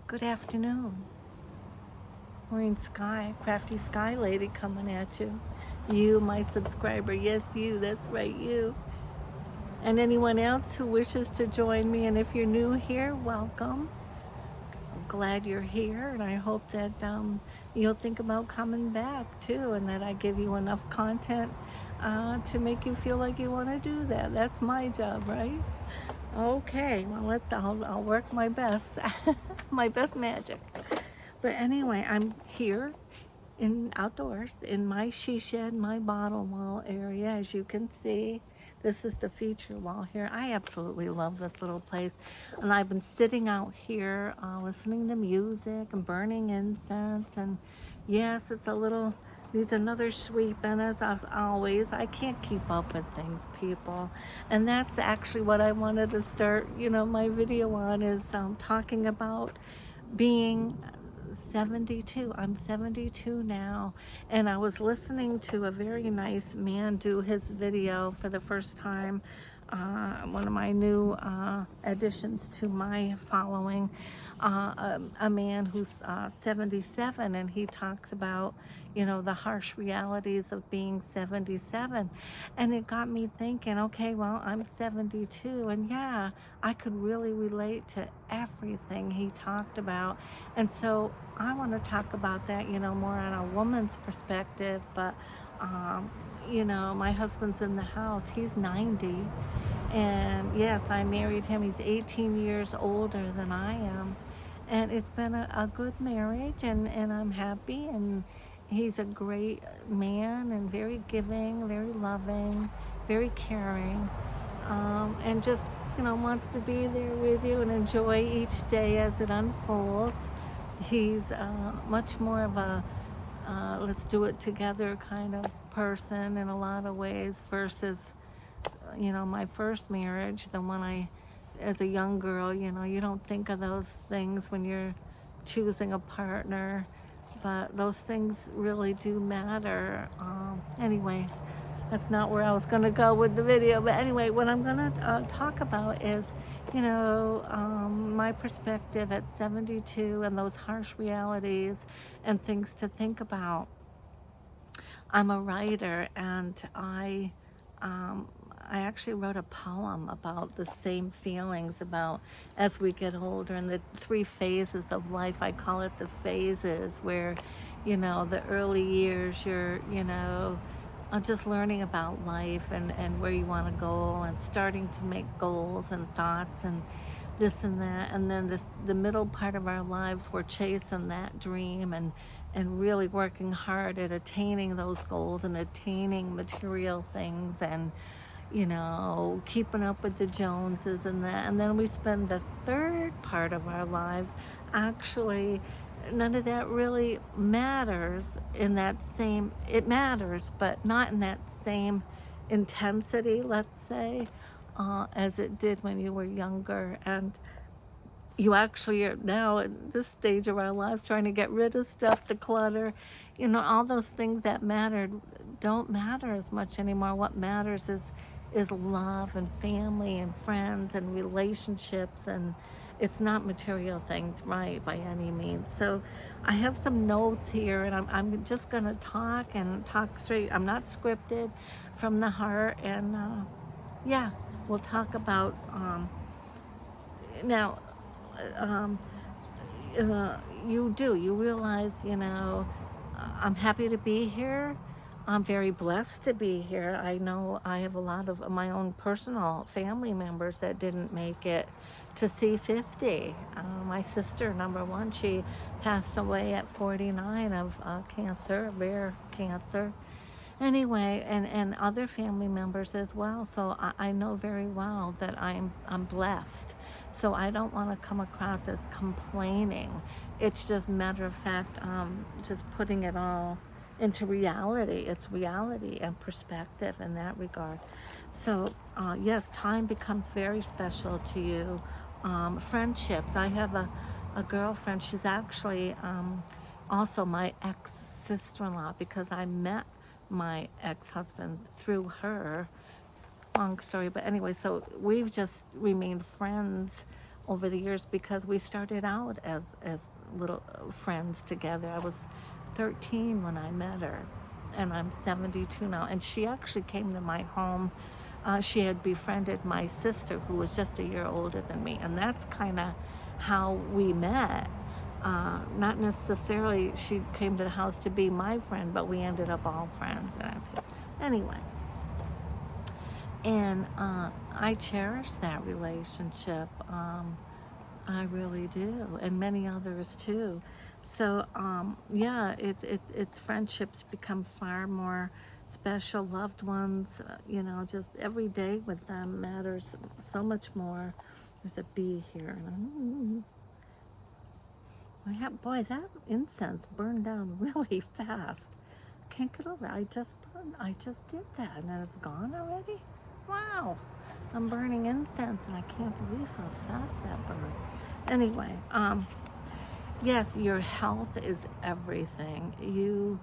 Good afternoon. Maureen Sky, Crafty Sky Lady coming at you. You, my subscriber. Yes, you. That's right, you. And anyone else who wishes to join me. And if you're new here, welcome. I'm glad you're here. And I hope that you'll think about coming back too. And that I give you enough content to make you feel like you want to do that. That's my job, right? Okay, well, I'll work my best, my best magic. But anyway, I'm here outdoors in my she shed, my bottle wall area. As you can see, this is the feature wall here. I absolutely love this little place. And I've been sitting out here listening to music and burning incense. And yes, needs another sweep. And as always, I can't keep up with things, people. And that's actually what I wanted to start, my video on is talking about being 72. I'm 72 now, and I was listening to a very nice man do his video for the first time. One of my new additions to my following, a man who's 77, and he talks about, the harsh realities of being 77. And it got me thinking, okay, well, I'm 72, and yeah, I could really relate to everything he talked about. And so I want to talk about that, more on a woman's perspective. But, my husband's in the house. He's 90. And yes, I married him. He's 18 years older than I am. And it's been a good marriage, and I'm happy. And he's a great man and very giving, very loving, very caring, and just, wants to be there with you and enjoy each day as it unfolds. He's much more of a let's do it together kind of person in a lot of ways versus, my first marriage, the one as a young girl, you don't think of those things when you're choosing a partner, but those things really do matter. Anyway, that's not where I was going to go with the video. But anyway, what I'm going to talk about is, my perspective at 72 and those harsh realities and things to think about. I'm a writer, and I actually wrote a poem about the same feelings about as we get older and the three phases of life. I call it the phases where, the early years, you're, just learning about life and where you want to go and starting to make goals and thoughts and this and that. And then the middle part of our lives, we're chasing that dream and really working hard at attaining those goals and attaining material things and, keeping up with the Joneses and that. And then we spend the third part of our lives actually, none of that really matters in that same, it matters, but not in that same intensity, let's say, as it did when you were younger. And you actually are now at this stage of our lives trying to get rid of stuff, the clutter, all those things that mattered don't matter as much anymore. What matters is love and family and friends and relationships, and it's not material things, right, by any means. So I have some notes here, and I'm just going to talk straight. I'm not scripted, from the heart. And yeah, we'll talk about now um, you realize, I'm happy to be here. I'm very blessed to be here. I know I have a lot of my own personal family members that didn't make it to see 50. My sister, number one, she passed away at 49 of cancer, rare cancer. Anyway, and other family members as well. So I know very well that I'm blessed. So I don't want to come across as complaining. It's just matter of fact, just putting it all into reality. It's reality and perspective in that regard. So yes, time becomes very special to you. Friendships. I have a girlfriend. She's actually also my ex-sister-in-law, because I met my ex-husband through her. Long story, but anyway, so we've just remained friends over the years, because we started out as little friends together. I was 13 when I met her, and I'm 72 now. And she actually came to my home. She had befriended my sister, who was just a year older than me, and that's kind of how we met. Not necessarily she came to the house to be my friend, but we ended up all friends. Anyway, and I cherish that relationship. I really do, and many others too. So yeah, it's friendships become far more special. Loved ones, just every day with them matters so much more. There's a bee here, and boy, that incense burned down really fast. Can't get over it. I just did that, and then it's gone already. Wow, I'm burning incense, and I can't believe how fast that burned. Anyway, yes, your health is everything.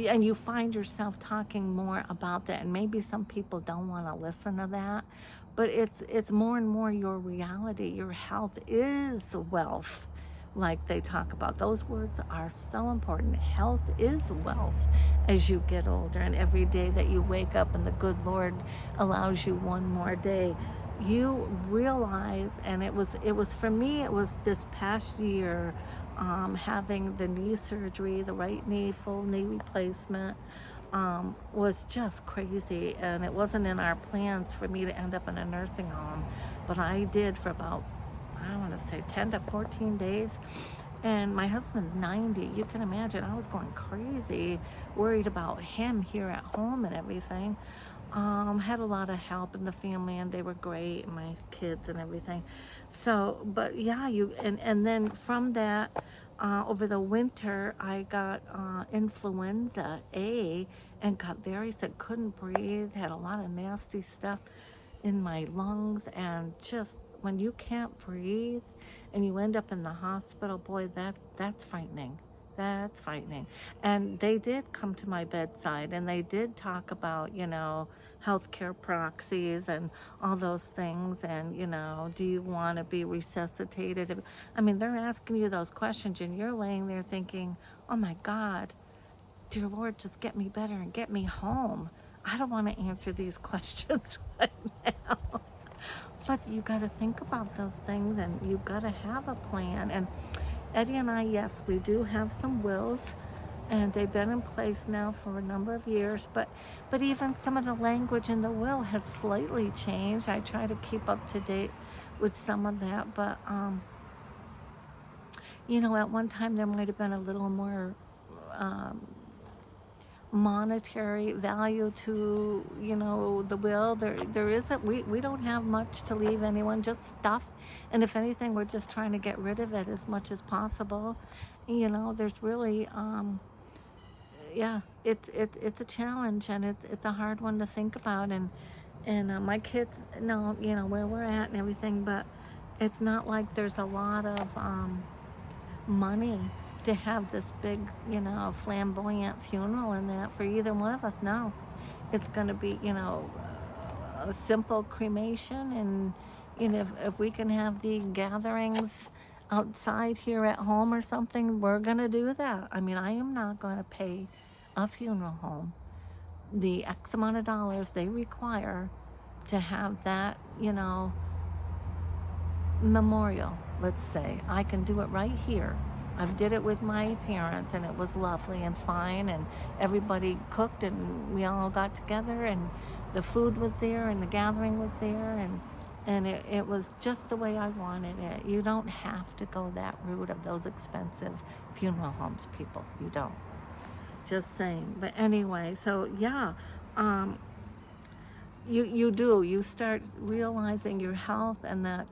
And you find yourself talking more about that, and maybe some people don't want to listen to that, but it's more and more your reality. Your health is wealth, like they talk about. Those words are so important. Health is wealth as you get older, and every day that you wake up and the good Lord allows you one more day, you realize. And it was for me, it was this past year, having the knee surgery, the right knee, full knee replacement, was just crazy. And it wasn't in our plans for me to end up in a nursing home, but I did for about, I want to say 10 to 14 days. And my husband's 90. You can imagine I was going crazy, worried about him here at home and everything. Had a lot of help in the family, and they were great, and my kids and everything. So, but yeah, and then from that, over the winter, I got influenza A and got very sick, couldn't breathe, had a lot of nasty stuff in my lungs, and just when you can't breathe and you end up in the hospital, boy, that's frightening. That's frightening. And they did come to my bedside, and they did talk about, healthcare proxies and all those things. And, do you want to be resuscitated? I mean, they're asking you those questions, and you're laying there thinking, oh my God, dear Lord, just get me better and get me home. I don't want to answer these questions right now. But you got to think about those things, and you got to have a plan. And Eddie and I, yes, we do have some wills, and they've been in place now for a number of years. But even some of the language in the will has slightly changed. I try to keep up to date with some of that. But, at one time there might have been a little more monetary value to the will. There isn't. We don't have much to leave anyone, just stuff, and if anything, we're just trying to get rid of it as much as possible. There's really yeah, it's a challenge, and it's a hard one to think about. And my kids know where we're at and everything, but it's not like there's a lot of money to have this big, flamboyant funeral and that for either one of us. No, it's going to be, a simple cremation. And, if we can have the gatherings outside here at home or something, we're going to do that. I mean, I am not going to pay a funeral home the X amount of dollars they require to have that, memorial, let's say. I can do it right here. I did it with my parents, and it was lovely and fine, and everybody cooked, and we all got together, and the food was there, and the gathering was there, and it was just the way I wanted it. You don't have to go that route of those expensive funeral homes, people. You don't. Just saying. But anyway, so yeah, you start realizing your health, and that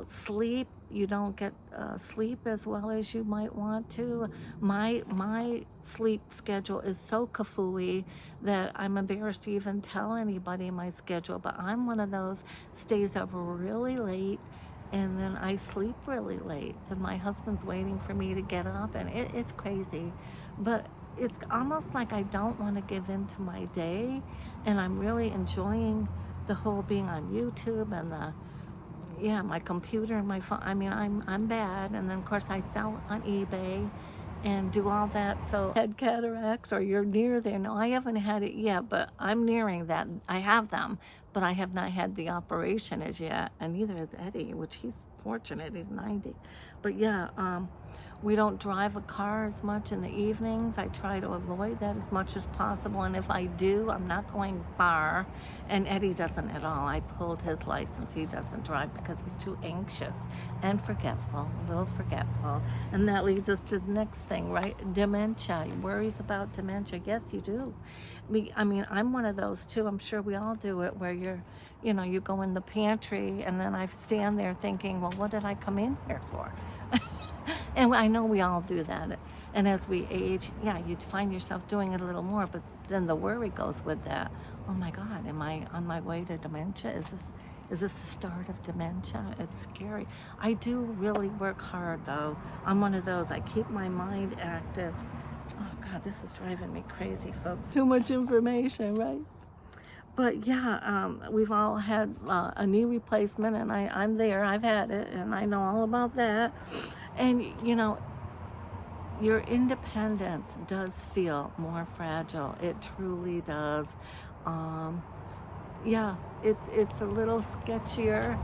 sleep, you don't get sleep as well as you might want to. My sleep schedule is so kafooey that I'm embarrassed to even tell anybody my schedule, but I'm one of those stays up really late, and then I sleep really late, and my husband's waiting for me to get up, and it's crazy. But it's almost like I don't want to give in to my day, and I'm really enjoying the whole being on YouTube and the yeah, my computer and my phone. I mean, I'm bad, and then of course I sell on eBay and do all that. So had cataracts, or you're near there. No, I haven't had it yet, but I'm nearing that. I have them, but I have not had the operation as yet, and neither has Eddie, which he's fortunate. He's 90. But yeah, we don't drive a car as much in the evenings. I try to avoid that as much as possible. And if I do, I'm not going far. And Eddie doesn't at all. I pulled his license. He doesn't drive because he's too anxious and forgetful, a little forgetful. And that leads us to the next thing, right? Dementia. Worries about dementia. Yes, you do. I mean, I'm one of those too. I'm sure we all do it, where you go in the pantry and then I stand there thinking, well, what did I come in here for? And I know we all do that. And as we age, yeah, you find yourself doing it a little more, but then the worry goes with that. Oh my God, am I on my way to dementia? Is this the start of dementia? It's scary. I do really work hard though. I'm one of those, I keep my mind active. Oh God, this is driving me crazy, folks. Too much information, right? But yeah, we've all had a knee replacement, and I'm there. I've had it, and I know all about that. And your independence does feel more fragile. It truly does. Um, yeah, it's a little sketchier.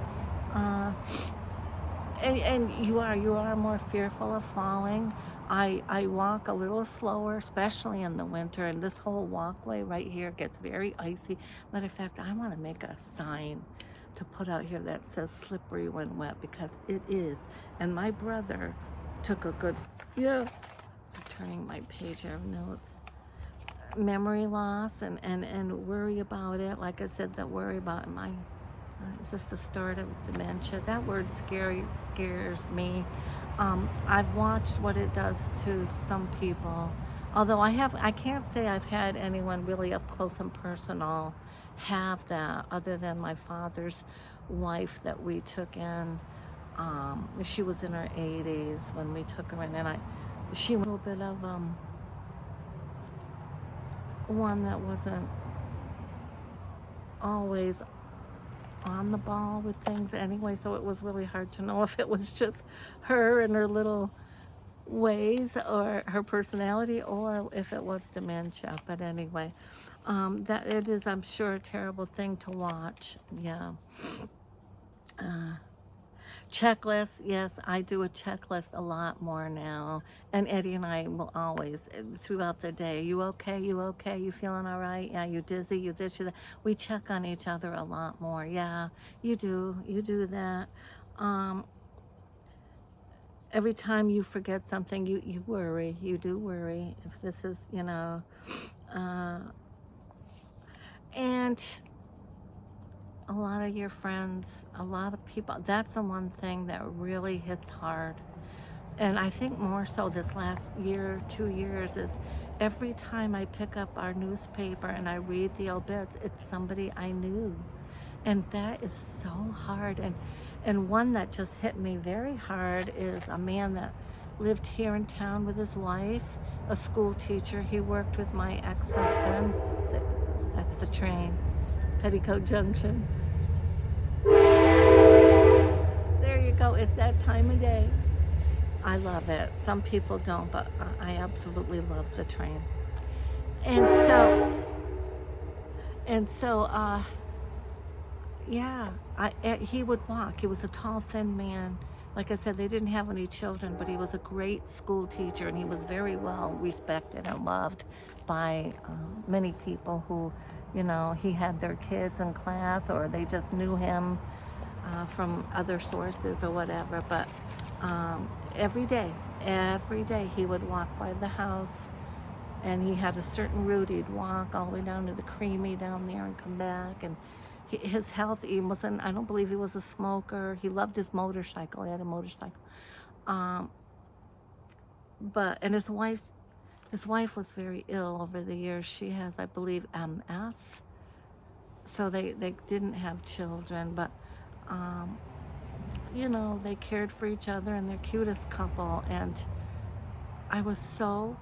Uh, and you are more fearful of falling. I walk a little slower, especially in the winter, and this whole walkway right here gets very icy. Matter of fact, I want to make a sign to put out here that says slippery when wet, because it is. And my brother took a good, yeah, I'm turning my page here, notes. Memory loss and worry about it. Like I said, that worry about is this the start of dementia? That word scares me. I've watched what it does to some people. Although I can't say I've had anyone really up close and personal have that, other than my father's wife that we took in. She was in her 80s when we took her in, and she was a little bit of one that wasn't always on the ball with things anyway, so it was really hard to know if it was just her and her little ways or her personality, or if it was dementia. But anyway, that it is, I'm sure, a terrible thing to watch. Yeah. Checklist, yes, I do a checklist a lot more now. And Eddie and I will always, throughout the day, you okay? You okay? You feeling all right? Yeah, you dizzy? You this, you that? We check on each other a lot more. Yeah, you do that. Um, every time you forget something, you worry. You do worry if this is, and a lot of your friends, a lot of people, that's the one thing that really hits hard. And I think more so this last year, 2 years, is every time I pick up our newspaper and I read the obits, it's somebody I knew. And that is so hard. And one that just hit me very hard is a man that lived here in town with his wife, a school teacher. He worked with my ex-husband. That's the train. Petticoat Junction. There you go. It's that time of day. I love it. Some people don't, but I absolutely love the train. And so, yeah, he would walk. He was a tall, thin man. Like I said, they didn't have any children, but he was a great school teacher, and he was very well respected and loved by many people who, he had their kids in class, or they just knew him from other sources or whatever. But every day he would walk by the house, and he had a certain route. He'd walk all the way down to the Creamy down there and come back. And his health, I don't believe he was a smoker. He loved his motorcycle. He had a motorcycle. And his wife was very ill over the years. She has, I believe, MS. So they didn't have children, but they cared for each other, and they're cutest couple. And I was so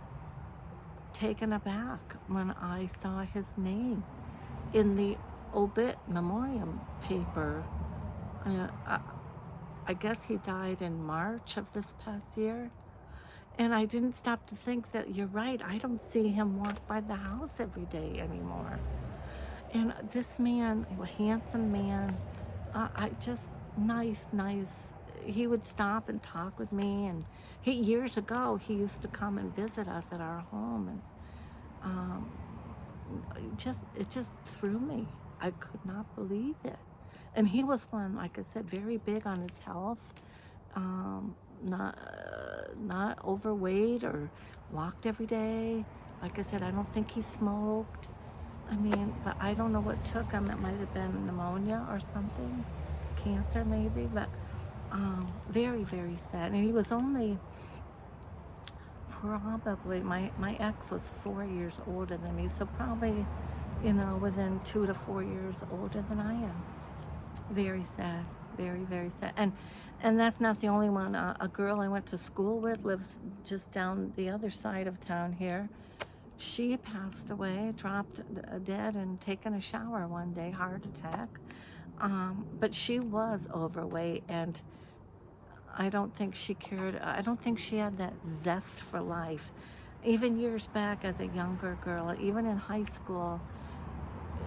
taken aback when I saw his name in the obit memoriam paper. I guess he died in March of this past year. And I didn't stop to think that you're right. I don't see him walk by the house every day anymore. And this man, a handsome man, I just nice. He would stop and talk with me, and years ago he used to come and visit us at our home, and um, it just threw me. I could not believe it. And he was one, like I said, very big on his health. Um, not overweight or walked every day. Like I said, I don't think he smoked. I mean, but I don't know what took him. It might have been pneumonia or something, cancer maybe. But very sad. And he was only probably my ex was 4 years older than me, so probably within 2 to 4 years older than I am. Very sad, very sad. And that's not the only one. A girl I went to school with lives just down the other side of town here. She passed away, dropped dead and taken a shower one day, heart attack. But she was overweight, and I don't think she cared. I don't think she had that zest for life. Even years back as a younger girl, even in high school,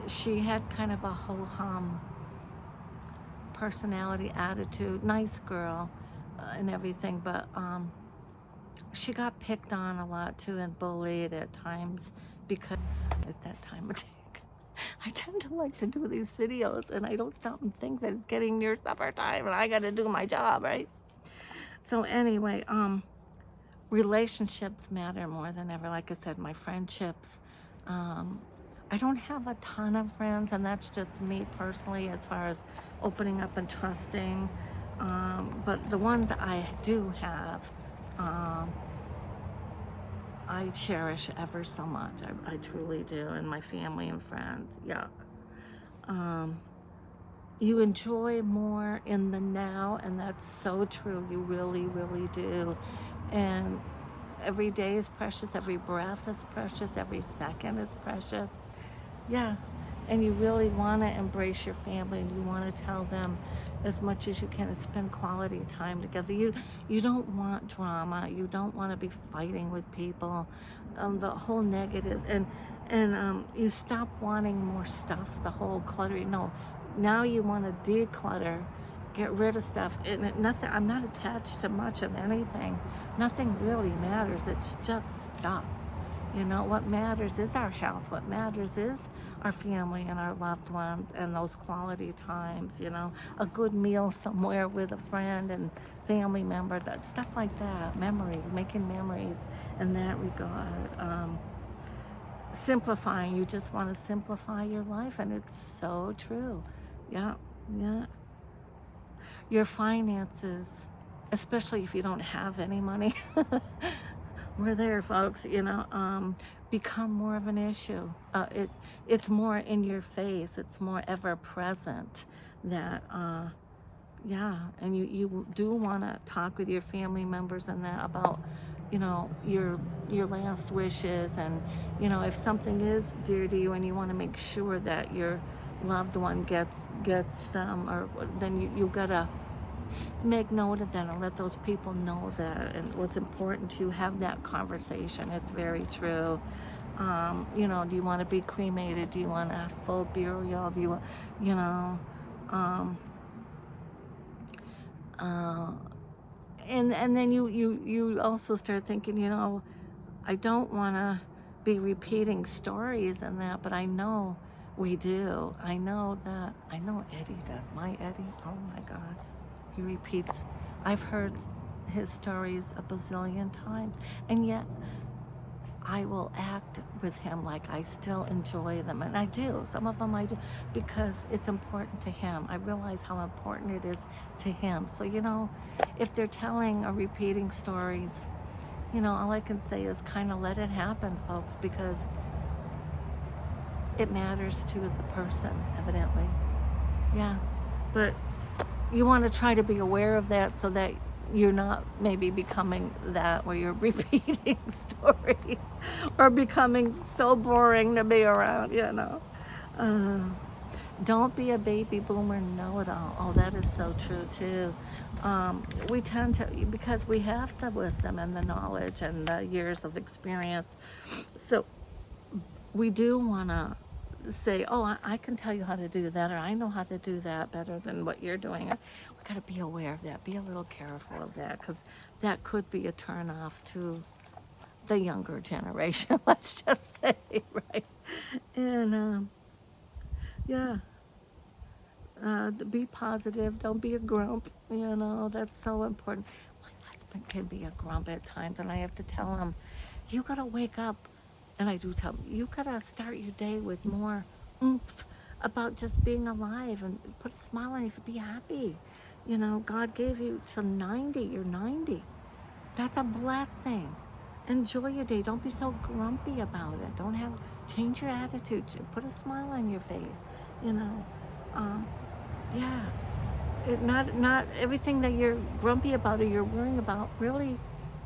she had kind of a ho-hum personality, attitude, nice girl, and everything, but she got picked on a lot too and bullied at times because at that time of day. I tend to like to do these videos and I don't stop and think that it's getting near supper time and I got to do my job, right? So anyway, relationships matter more than ever. Like I said, my friendships. I don't have a ton of friends, and that's just me personally as far as opening up and trusting. But the ones I do have, I cherish ever so much. I truly do, and my family and friends. Yeah. You enjoy more in the now, and that's so true. You really do. And every day is precious. Every breath is precious. Every second is precious. Yeah. And you really want to embrace your family, and you want to tell them as much as you can and spend quality time together. You don't want drama. You don't want to be fighting with people. The whole negative, and you stop wanting more stuff. The whole clutter. No, now you want to declutter, get rid of stuff. And nothing. I'm not attached to much of anything. Nothing really matters. It's just stuff. What matters is our health. What matters is our family and our loved ones and those quality times, a good meal somewhere with a friend and family member, that stuff like that, memories, making memories in that regard. Simplifying, you just want to simplify your life, and it's so true. Yeah. Your finances, especially if you don't have any money, we're there, folks, become more of an issue. It's more in your face. It's more ever present that, and you do want to talk with your family members and that about, your last wishes, and, if something is dear to you and you want to make sure that your loved one gets or then you gotta make note of that and let those people know that, and what's important to have that conversation. It's very true. Do you want to be cremated? Do you want a full burial? Do you want, and then you also start thinking, I don't want to be repeating stories and that, but I know we do. I know Eddie does. My Eddie, oh my God. He repeats. I've heard his stories a bazillion times, and yet I will act with him like I still enjoy them, and I do. Some of them I do because it's important to him. I realize how important it is to him. So, if they're telling or repeating stories, all I can say is kind of let it happen, folks, because it matters to the person, evidently. Yeah, but you want to try to be aware of that so that you're not maybe becoming that where you're repeating stories or becoming so boring to be around, Don't be a baby boomer know-it-all. Oh, that is so true too. We tend to, because we have the wisdom and the knowledge and the years of experience. So we do want to say, oh, I can tell you how to do that, or I know how to do that better than what you're doing. We got to be aware of that. Be a little careful of that, because that could be a turnoff to the younger generation. Let's just say, right? And yeah, be positive. Don't be a grump. That's so important. My husband can be a grump at times, and I have to tell him, you gotta wake up. And I do tell him, you gotta start your day with more oomph about just being alive and put a smile on your face. Be happy. God gave you till 90. You're 90. That's a blessing. Enjoy your day. Don't be so grumpy about it. Change your attitude. Put a smile on your face. You know, um, yeah. Not everything that you're grumpy about or you're worrying about really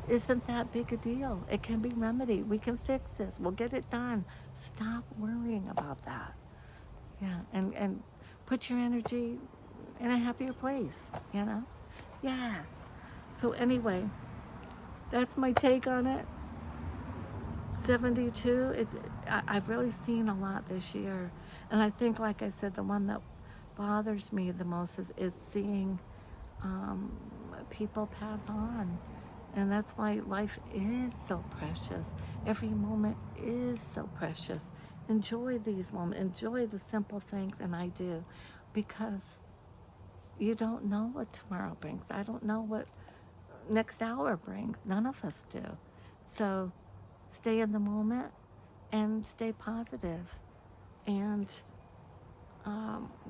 isn't that big a deal. It can be remedied. We can fix this. We'll get it done. Stop worrying about that. Yeah, and put your energy in a happier place. You know. Yeah. So anyway, that's my take on it. 72. I've really seen a lot this year, and I think, like I said, the one that bothers me the most is seeing um, people pass on. And that's why life is so precious. Every moment is so precious. Enjoy these moments. Enjoy the simple things, and I do, because you don't know what tomorrow brings. I don't know what next hour brings. None of us do. So stay in the moment and stay positive. And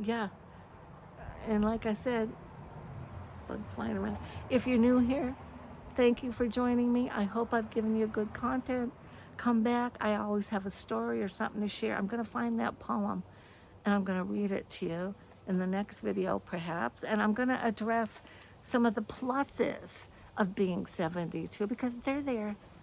yeah, and like I said, bugs flying around. If you're new here, thank you for joining me. I hope I've given you good content. Come back. I always have a story or something to share. I'm going to find that poem and I'm going to read it to you in the next video, perhaps. And I'm going to address some of the pluses of being 72, because they're there.